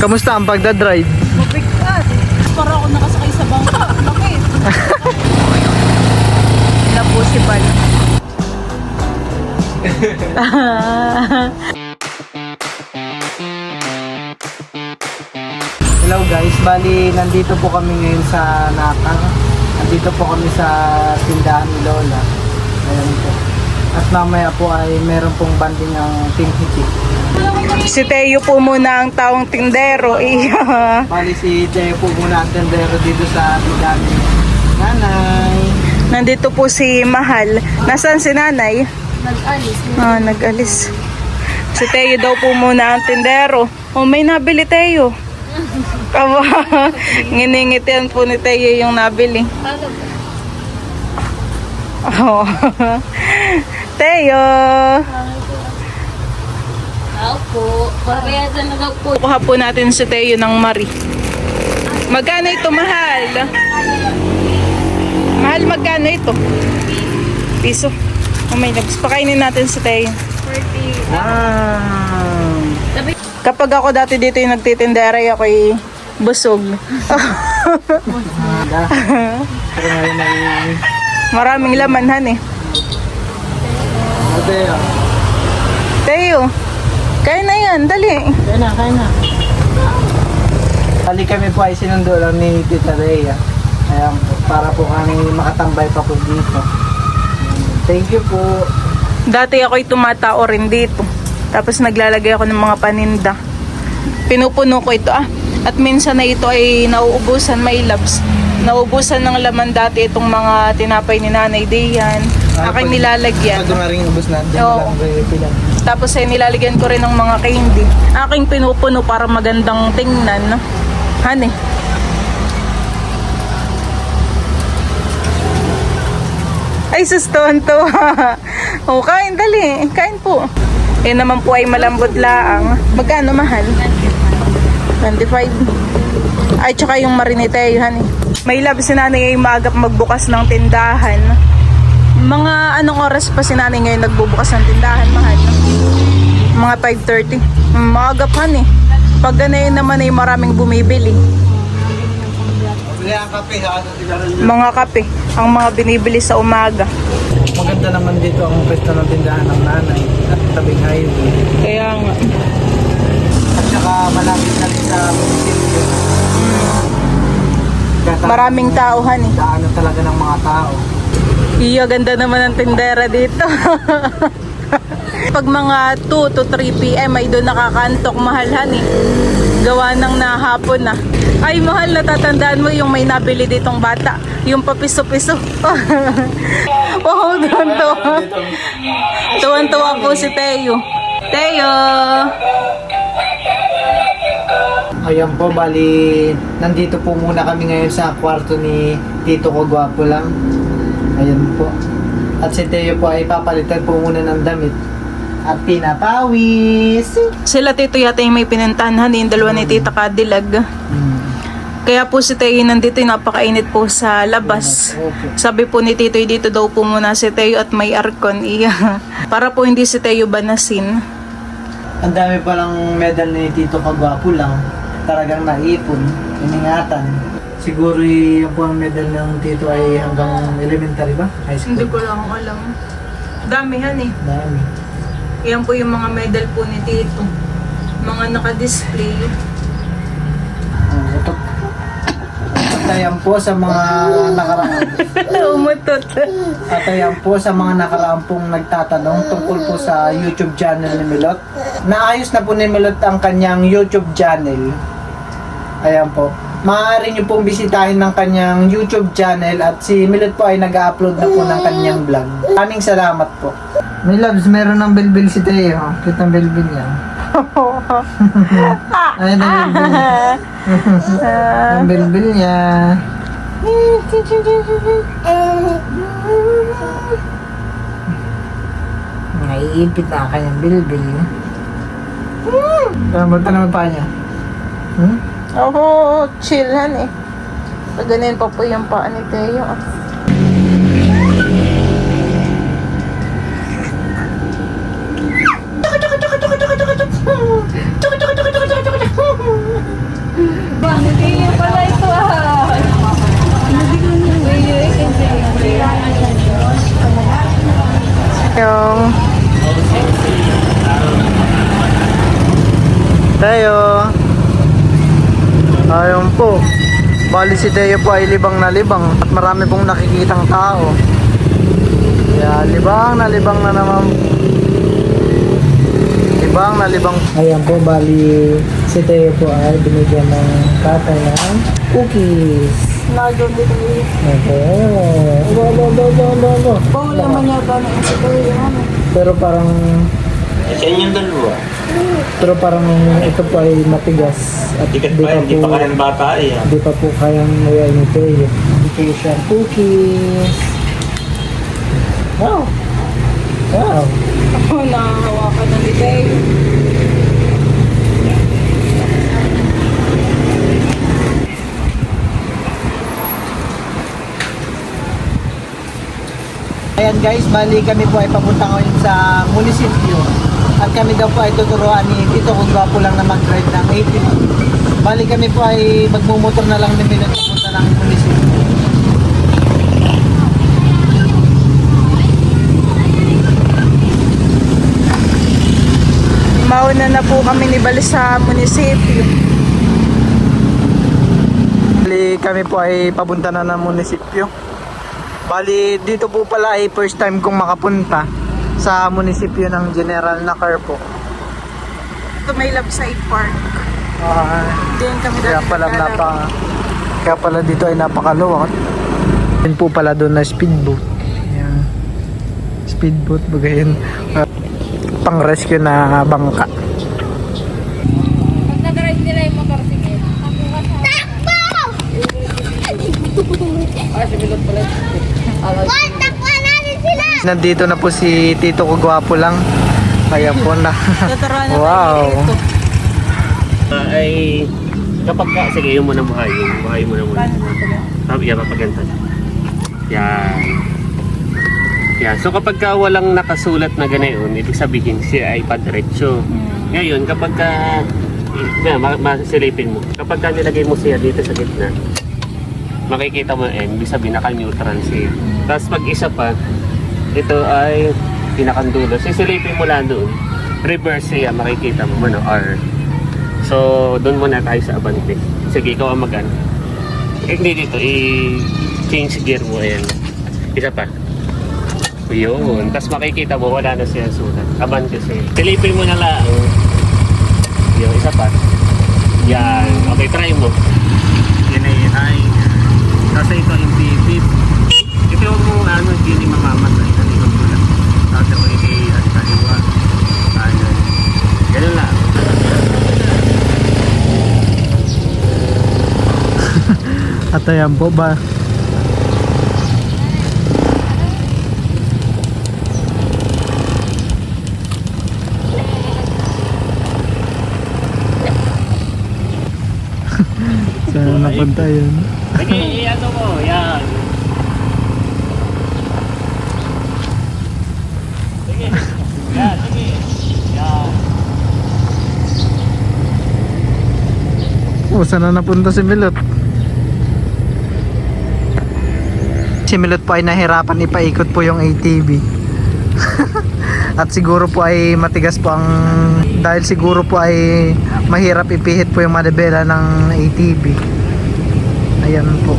Kamusta ang pagdadrive? Mabigat. Para ako nakasakay sa bangka. Bakit? Na po si Bal. Hello guys, bali nandito po kami ngayon sa Nakang. Nandito po kami sa tindahan ni Lola. Ayan po. At mamaya po ay meron pong banding ang Team Hitik. Si Teo po muna ang taong tindero. Iya. Bali si Teo po muna ang tendero dito sa tindahan ni Nanay. Nandito po si Mahal. Nasaan si Nanay? Nag-alis. Nag-alis. Si Teo daw po muna ang tindero. Oh, may nabili Teo. Aba, nginingitian po ni Teo yung nabili. Oh. Teo. Opo. Parehasan na daw po. Kuha po natin si Teo ng Mari. Magkano ito, Mahal? Mahal, magkano ito? Piso. Oh my God. Pakainin natin si Teo. 40. Wow! Kapag ako dati dito yung nagtitinderay, ako'y busog. Aga. Pero ngayon ay... Maraming laman, han eh. Teo. Teo, kain na yan, dali. Kaya na, kaya na. Bali kami po ay sinundo lang ni Tita Rhea. Ayan po, para po kami makatambay pa po dito. Thank you po. Dati ako'y tumatao rin dito. Tapos naglalagay ako ng mga paninda. Pinupuno ko ito At minsan na ito ay nauubusan, may labs. Nauubusan ng laman dati itong mga tinapay ni Nanay Dian. Aking nilalagyan. Pag maring ubos natin, Oo. lang. Tapos ay nilalagyan ko rin ng mga candy. Aking pinupuno para magandang tingnan. Hani. Ay, suston to. O, kain, dali. Kain po. Yan naman po ay malambot laang. Magkano, Mahal? 25. Ay, tsaka yung marinete, hani. May love si Nanay ay maagap magbukas ng tindahan. Mga anong oras pa si Nanay ngayon nagbubukas ng tindahan, Mahal? Mga 5:30. Maagap, hani. Pag ganayin naman ay maraming bumibili. Bili ang kape ha. Mga kape, ang mga binibili sa umaga. Maganda naman dito ang pwesto ng tindahan ng nanay at tabing highway. Kaya nga. At saka malapit na rin sa munisipyo. Maraming tao, hani. Daanan talaga ng mga tao. Iya, ganda naman ang tindera dito. Pag mga 2 to 3 p.m. ay doon nakakantok, Mahal, hani. Gawa ng nahapon na. Ay, Mahal, natatandaan mo yung may nabili ditong bata. Yung papiso-piso. Wow, tuwan-tuwa. Tuwan-tuwa po si Teo. Teo! Ayan po, bali, nandito po muna kami ngayon sa kwarto ni Tito ko, gwapo lang. Ayan po. At si Teo po ay papalitan po muna ng damit. At pinapawis. Sila Tito yata yung may pinuntahan, yung dalawa ni Tita Kadilag. Kaya po si Teo nandito, napakainit po sa labas. Okay. Sabi po ni Tito, dito daw po muna si Teo at may aircon. Iya. Para po hindi si Teo banasin. Ang dami palang medal ni Tito Kagwapo lang. Talagang naipon, iningatan. Siguro yung po ang medal ng Tito ay hanggang elementary ba? High school? Hindi ko lang alam. Damihan eh. Dami. Yan po yung mga medal po ni Tito. Mga naka-display. Ito. At ayan po sa mga nakaraan. Umutot. At ayan po sa mga nakaraan pong nagtatanong tungkol po sa YouTube channel ni Milot. Naayos na po ni Milot ang kanyang YouTube channel. Ayan po. Maaari nyo pong bisitahin ng kanyang YouTube channel at si Milot po ay nag-upload na po ng kanyang vlog. Maraming salamat po. May loves, meron ng bilbil si Teo. Kita ang bilbil niya. Ayun ang bilbil niya. Ang bilbil niya. Naiipit na kanyang bilbil. Ba't naman pa niya? Oo, chillhan eh. Pag ganyan pa po yung paa ni Teo. Ayun po. Bali si Teo po ay libang na libang at marami pong nakikitang tao. Kaya libang na naman. Libang na libang. Ayan po, bali si Teo po ay binigyan ng tatay ng cookies. Nagawin dito eh. Aba. Bawal naman yata na insito yung Pero parang Sa inyong dalawa. Pero parang ito po ay matigas at Hindi pa kayang bata eh. Di pa po kayang mayay ni Teo. Ito po siyang cookies. Wow! Wow! Ako nakahawakan ng litay. Ayan guys, bali kami po ay papunta ngayon sa munisipyo. At kami daw po ay tuturuan ni Tito kung gwapo lang na mag-drive ng 80. Bali kami po ay magmumotor na lang ng minute papunta ng munisipyo. Mauna na po kami ni Bal sa munisipyo. Bali kami po ay papunta na ng munisipyo. Bali dito po pala ay first time kong makapunta sa munisipyo ng General Nakar po. Ito may Labside Park. Diyan kami Kaya pala kaya pala dito ay napakaluwag. Yun po pala doon na speedboat. Ayan. Speedboat bagayin. Pang rescue na bangka. Pag nag-drive nila yung motor, sige. Nandito na po si Tito ko gwapo lang. Kaya po na. Tuturuan na Wow. tayo dito. Ay, kapag ka, sige, yung muna buhayin mo na muna. Sabi, yan, papaganta. Yan. Yan. So kapag ka walang nakasulat na ganayon, ibig sabihin siya ay padiretso. Ngayon, kapag ka, masilipin mo. Kapag ka nilagay mo siya dito sa gitna, makikita mo yan, ibig sabihin naka-neutral siya. Tapos pag isa pa, ito ay pinakandulo. Sisilipin mo lang doon. Reverse siya, makikita mo ano, R. So, doon muna tayo sa abante. Sige, ikaw ang mag-ano. Hindi dito, i-change gear mo. Ayan. Isa pa. Yun. Tapos makikita mo, wala na siya sulat. Abante siya. Silipin mo na lang. Yun, isa pa. Yan. Okay, try mo. Yan ay high. Tapos ito yung pipip. Ito yung mga ano, hindi mamamatay. Nalikot mo lang. Tapos ito yung kaliwa. Ano. Ganun lang. At ayan po ba? Saan napunta yun? Sige, ano mo. Yan. Sige. Yan, sige. Yan. Oh, saan na napunta si Milot? Si Milot po ay nahirapan ipaikot po yung ATV. At siguro po ay matigas po ang dahil siguro po ay mahirap ipihit po yung manibela ng ATV. Ayan po.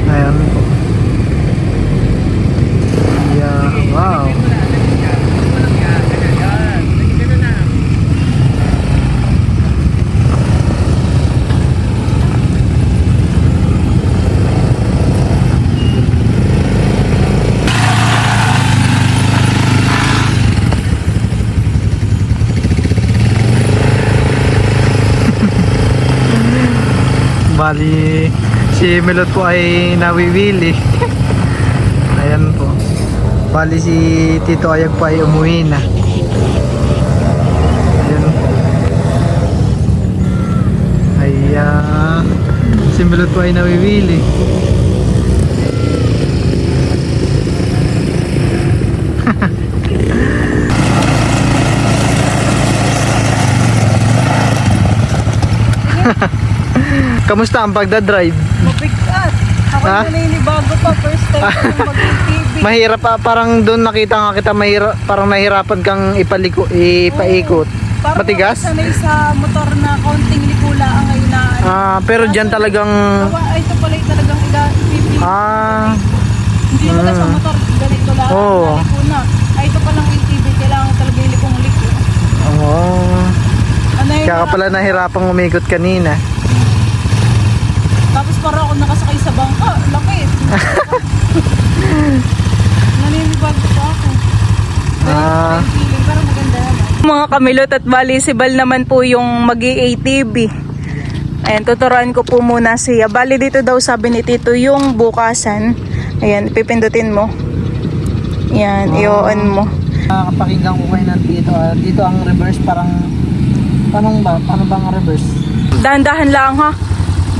Ayan po. Yeah, wow. Bali, si Milot po ay nawiwili. Ayan po. Bali si Tito Ayag po ay umuwi na. Ayan po. Ayan. Si Milot po ay nawiwili. Kamusta ang pagdadrive? Mabigat. Ako Ha? naninibago pa. First time ko mag-TV. Mahirap pa, parang doon nakita nga kita, mahirap, parang nahirapan kang ipaikot. Parang Matigas? sanay sa motor na konting likula ang ngayon na ano. Pero dyan talagang, Ay, ito pala yung talagang pipili. Hindi naman sa motor, ganito lang. Oo. Nalikuna. Ay, ito palang ATV, kailangan talaga yung likong liko. Ano yun? kaya ka pala nahirapang umikot kanina. Tapos para ako nakasakay sa bangka, laki. Naninibago pa ako. Yung feeling, pero maganda naman. Mga kamilot at balisibal naman po yung mag-ATV. Ayan, tuturuan ko po muna siya. Bali dito daw sabi ni Tito yung bukasan. Ayan, pipindutin mo. Ayan, i-on mo. Nakakapakinggan ko kayo dito. Dito ang reverse parang, paano ba ang reverse? Dahan-dahan lang ha.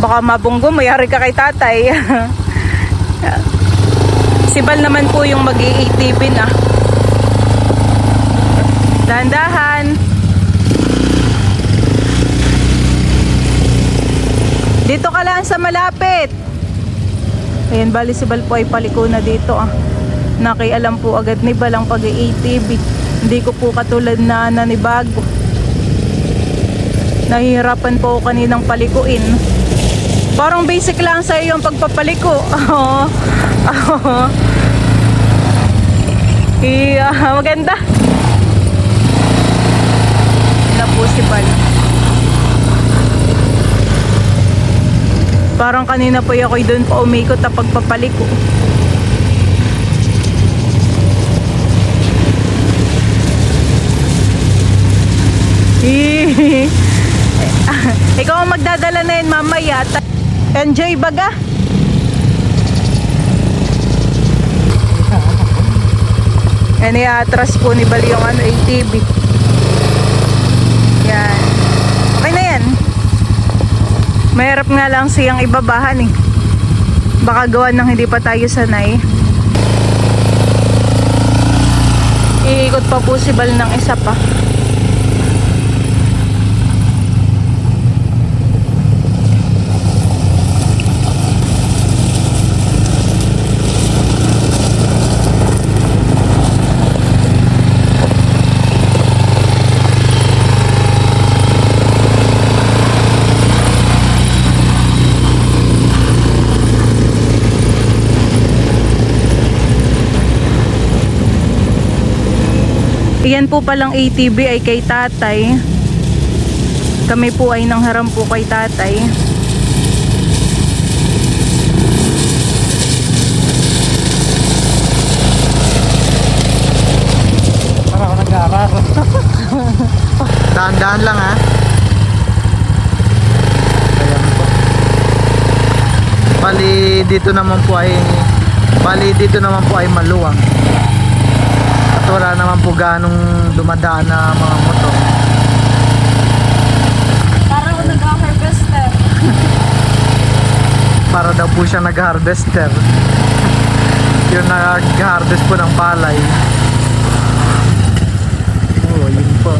Baka mabunggo, mayari ka kay tatay. Sibal naman po yung mag-ATV na. Dahan-dahan. Dito ka lang sa malapit. Ayan, bali si Bal po ay paliko na dito ah. Nakialam po agad ni Bal ang pag-ATV. Hindi ko po katulad na nanibago. Nahihirapan po ako kaninang palikuin. Parang basic lang sa iyo yung pagpapaliko. Maganda. Na po si Bal. Parang kanina po ako doon pa umikot na pagpapaliko. Ikaw ang magdadala na yun mamaya. Enjoy baga. Yan, i-atras po ni Bal yung ATV. Yan. Okay na yan. Mahirap nga lang siyang ibabahan eh. Baka gawa ng hindi pa tayo sanay. Iikot pa po si Bal ng isa pa. Iyan po palang ATV ay kay tatay. Kami po ay nangharam po kay tatay. Para ako nag-aaral. Dahan-dahan lang ha. Ayan po. Bali dito naman po ay maluwang. At wala naman po ganong dumadaan na mga motor. Para ako nag-harvester. Para daw po siya nag-harvester. Yung nag-harvest po ng palay. Oh, yun po.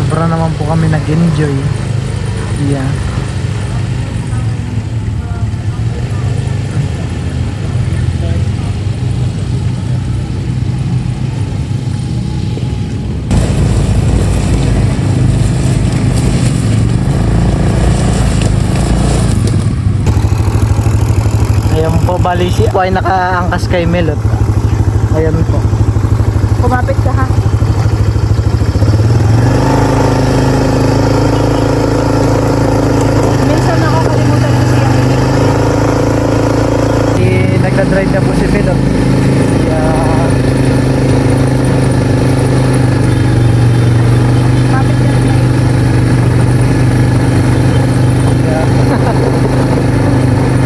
Sobra naman po kami nag-enjoy. Yeah. Ayan po, bali siya po ay nakaangkas kay Melot. Ayan po. Kumapit ka ha. Minsan nakakalimutan ko siya. Nagka-drive na po si Melot. Yeah. Kumapit ka na.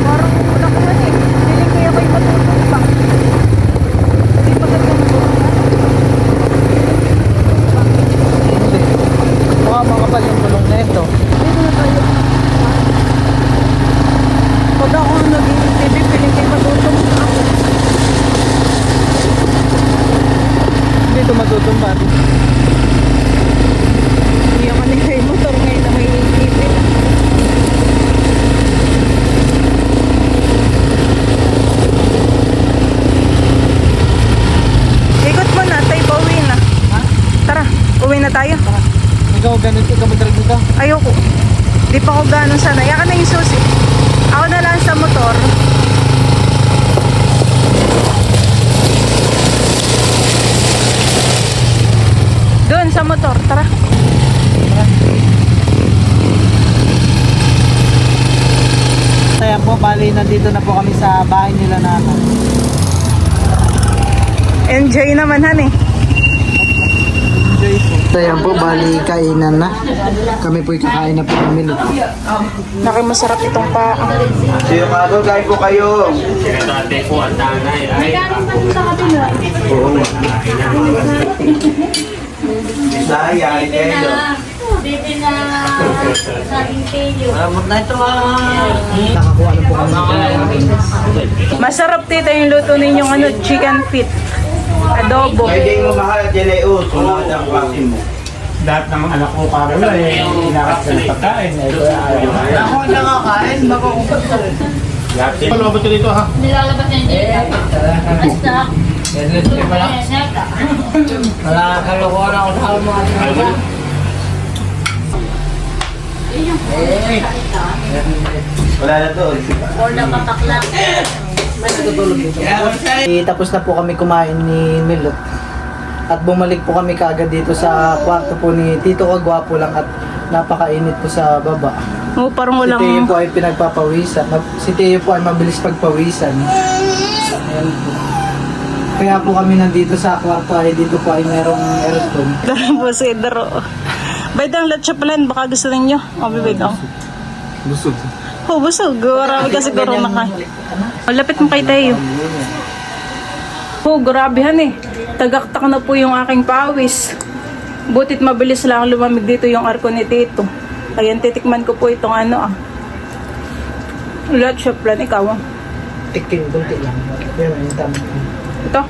Parang wala ko man eh. Feeling ko yung may matutong pa. Hindi pa ganyan po. Baka makapal yung gulong na ito. Dito na tayo. Pag ako nag-TV, feeling ko yung matutong ako. ganun ka madrago ka. Ayoko. Di pa ako gano'n sanay. Yaka na yung susi. Ako na lang sa motor. Doon sa motor. Tara. Kaya po, bali nandito na po kami sa bahay nila nanay. Enjoy naman, han eh. Enjoy po. Kaya po, bali kainan na. Kami po kakain na po kami. Nakimasarap itong pa. Siyo ka doon, kain po kayo. Sinasabi ko ang nanay ay Bisaya, Ikeyo. Bibi na saging kayo. Nakakuha na po kami. Masarap tita yung luto ninyong ano, chicken feet. Adobo. Pwede mo mahal at Jeleus, kung nakita ang klase mo. Lahat ng anak ko para wala eh, hinakas ka ng pagkain. Ako nakakain, baka kung Palabot ka dito ha. Nilalabas niya yung jilya. Basta. wala kalokohan ako sa mga Wala na doon. Or nakatakla. Tapos na po kami kumain ni Milot. At bumalik po kami kaagad dito sa kwarto po ni Tito Kagwapo lang at napakainit po sa baba. Oh, parang Si Teo walang... po ay pinagpapawisan. Si Teo po ay mabilis pagpawisan. Ayan po. Kaya po kami nandito sa kwarto ay dito po ay merong aircon. Darang po si Daro. Baydang latchapalan, baka gusto ninyo. O, bibigong. Busog. Oh, busog. Grabe ka siguro naka. Malapit mo kay Teo. Oh, grabehan eh. Tagaktak na po yung aking pawis. Butit mabilis lang lumamig dito yung arko ni Tito. Ayan, titikman ko po itong ano ah. Latchapalan, ikaw ah. Tikin, kunti lang. Yan, yung tama. Ito.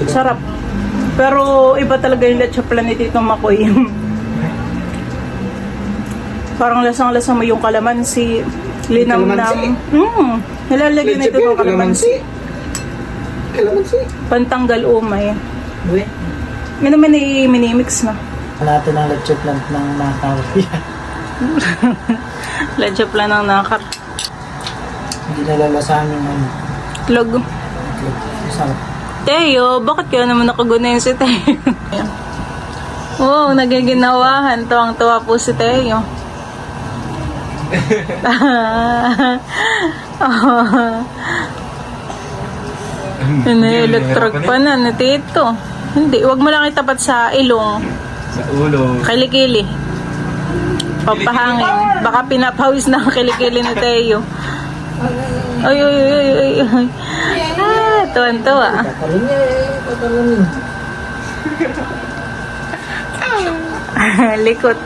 Sarap. Pero iba talaga yung latchapalan ni Tito Makoy. Parang lasang-lasa mo yung kalamansi. Linamnam. Nilalagyan nito ng kalamansi. Kalamansi. Pantanggal umay. Uy. May naman i-minimix na. Natin ang lechon plant ng nakar. Latchapalan ng nakar. Hindi nalalasahan yung ano. Log. Sarap. Teo, bakit kaya naman nakagunayin si Teo? Wow, nagiginawahan. Tuwang-tuwa po si Teo. Ini-electric pa na ni Tito. Hindi, wag mo lang itapat sa ilong. Sa ulo. Kilikili. Papahangin. Baka pinapawis na ang kilikili ni Teo. Ay, ay, ay, ay, ay. Ah, tuwan-tuwa. Papalunin. Likot.